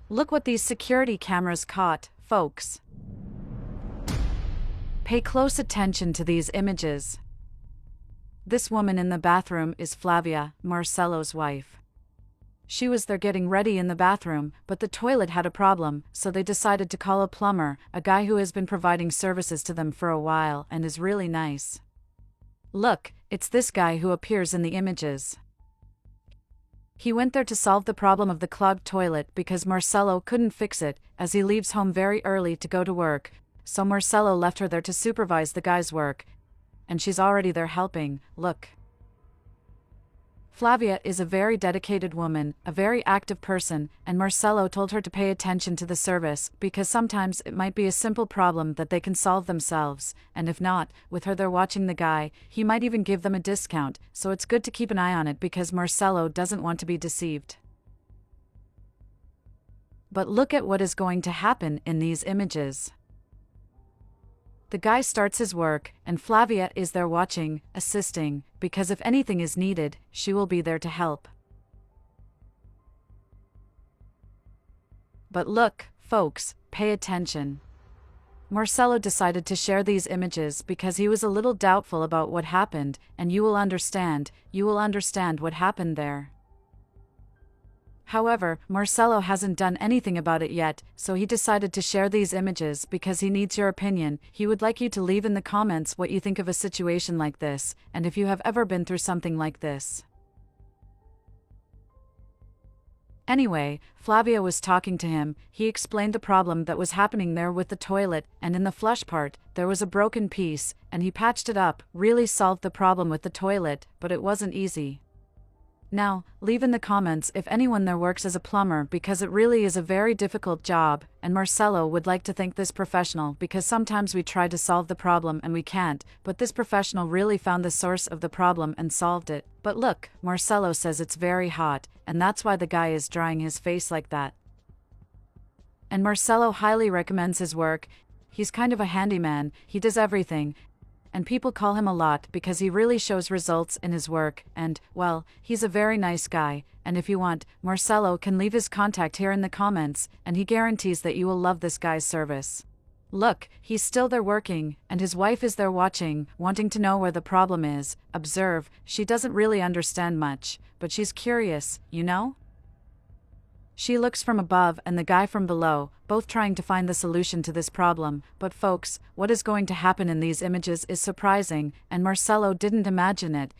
Look what these security cameras caught, folks. Pay close attention to these images. This woman in the bathroom is Flavia, Marcelo's wife. She was there getting ready in the bathroom, but the toilet had a problem, so they decided to call a plumber, a guy who has been providing services to them for a while and is really nice. Look, it's this guy who appears in the images. He went there to solve the problem of the clogged toilet because Marcelo couldn't fix it, as he leaves home very early to go to work, so Marcelo left her there to supervise the guy's work, and she's already there helping. Look. Flavia is a very dedicated woman, a very active person, and Marcelo told her to pay attention to the service because sometimes it might be a simple problem that they can solve themselves, and if not, with her there watching the guy, he might even give them a discount, so it's good to keep an eye on it because Marcelo doesn't want to be deceived. But look at what is going to happen in these images. The guy starts his work, and Flavia is there watching, assisting, because if anything is needed, she will be there to help. But look, folks, pay attention. Marcelo decided to share these images because he was a little doubtful about what happened, and you will understand what happened there. However, Marcelo hasn't done anything about it yet, so he decided to share these images because he needs your opinion. He would like you to leave in the comments what you think of a situation like this, and if you have ever been through something like this. Anyway, Flavia was talking to him, he explained the problem that was happening there with the toilet, and in the flush part, there was a broken piece, and he patched it up, really solved the problem with the toilet, but it wasn't easy. Now, leave in the comments if anyone there works as a plumber because it really is a very difficult job, and Marcelo would like to thank this professional because sometimes we try to solve the problem and we can't, but this professional really found the source of the problem and solved it. But look, Marcelo says it's very hot, and that's why the guy is drying his face like that. And Marcelo highly recommends his work. He's kind of a handyman, he does everything. And people call him a lot because he really shows results in his work, and, well, he's a very nice guy, and if you want, Marcelo can leave his contact here in the comments, and he guarantees that you will love this guy's service. Look, he's still there working, and his wife is there watching, wanting to know where the problem is. Observe, she doesn't really understand much, but she's curious, you know? She looks from above and the guy from below, both trying to find the solution to this problem. But folks, what is going to happen in these images is surprising, and Marcelo didn't imagine it.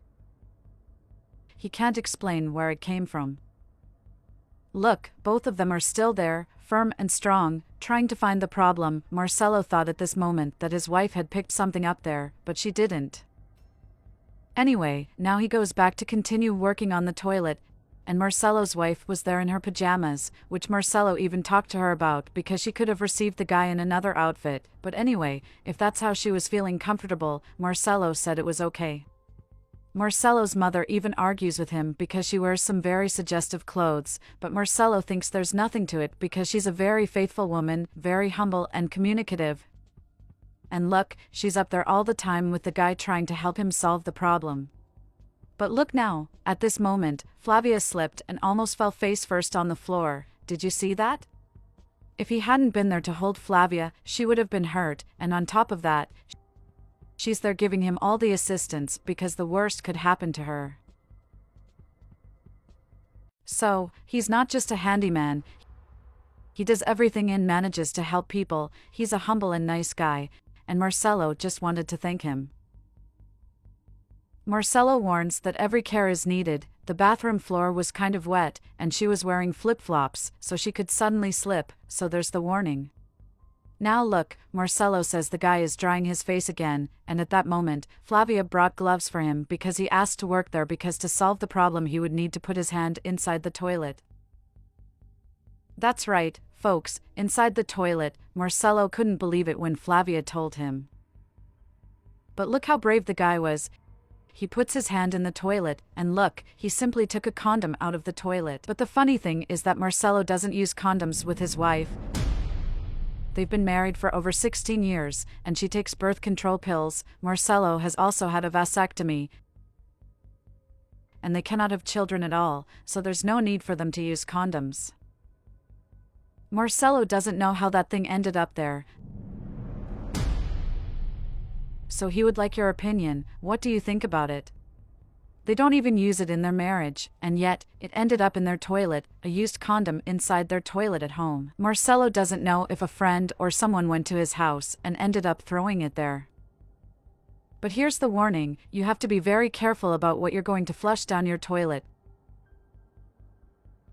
He can't explain where it came from. Look, both of them are still there, firm and strong, trying to find the problem. Marcelo thought at this moment that his wife had picked something up there, but she didn't. Anyway, now he goes back to continue working on the toilet, and Marcelo's wife was there in her pajamas, which Marcelo even talked to her about because she could have received the guy in another outfit, but anyway, if that's how she was feeling comfortable, Marcelo said it was okay. Marcelo's mother even argues with him because she wears some very suggestive clothes, but Marcelo thinks there's nothing to it because she's a very faithful woman, very humble and communicative. And look, she's up there all the time with the guy trying to help him solve the problem. But look now, at this moment, Flavia slipped and almost fell face first on the floor. Did you see that? If he hadn't been there to hold Flavia, she would have been hurt, and on top of that, she's there giving him all the assistance because the worst could happen to her. So, he's not just a handyman. He does everything and manages to help people. He's a humble and nice guy, and Marcelo just wanted to thank him. Marcelo warns that every care is needed. The bathroom floor was kind of wet, and she was wearing flip-flops, so she could suddenly slip, so there's the warning. Now look, Marcelo says the guy is drying his face again, and at that moment, Flavia brought gloves for him because he asked to work there because to solve the problem he would need to put his hand inside the toilet. That's right, folks, inside the toilet. Marcelo couldn't believe it when Flavia told him. But look how brave the guy was. He puts his hand in the toilet, and look, he simply took a condom out of the toilet. But the funny thing is that Marcelo doesn't use condoms with his wife. They've been married for over 16 years, and she takes birth control pills. Marcelo has also had a vasectomy, and they cannot have children at all, so there's no need for them to use condoms. Marcelo doesn't know how that thing ended up there, so he would like your opinion. What do you think about it? They don't even use it in their marriage, and yet, it ended up in their toilet, a used condom inside their toilet at home. Marcelo doesn't know if a friend or someone went to his house and ended up throwing it there. But here's the warning, you have to be very careful about what you're going to flush down your toilet,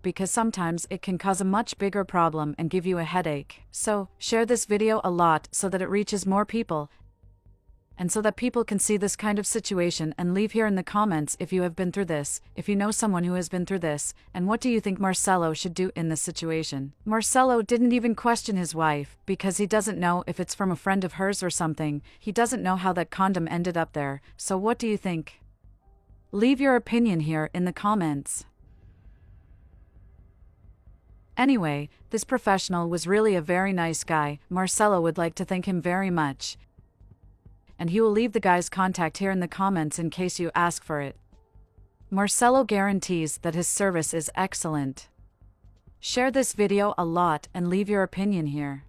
because sometimes it can cause a much bigger problem and give you a headache. So, share this video a lot so that it reaches more people, and so that people can see this kind of situation, and leave here in the comments if you have been through this, if you know someone who has been through this, and what do you think Marcelo should do in this situation. Marcelo didn't even question his wife, because he doesn't know if it's from a friend of hers or something. He doesn't know how that condom ended up there, so what do you think? Leave your opinion here in the comments. Anyway, this professional was really a very nice guy. Marcelo would like to thank him very much, and he will leave the guy's contact here in the comments in case you ask for it. Marcelo guarantees that his service is excellent. Share this video a lot and leave your opinion here.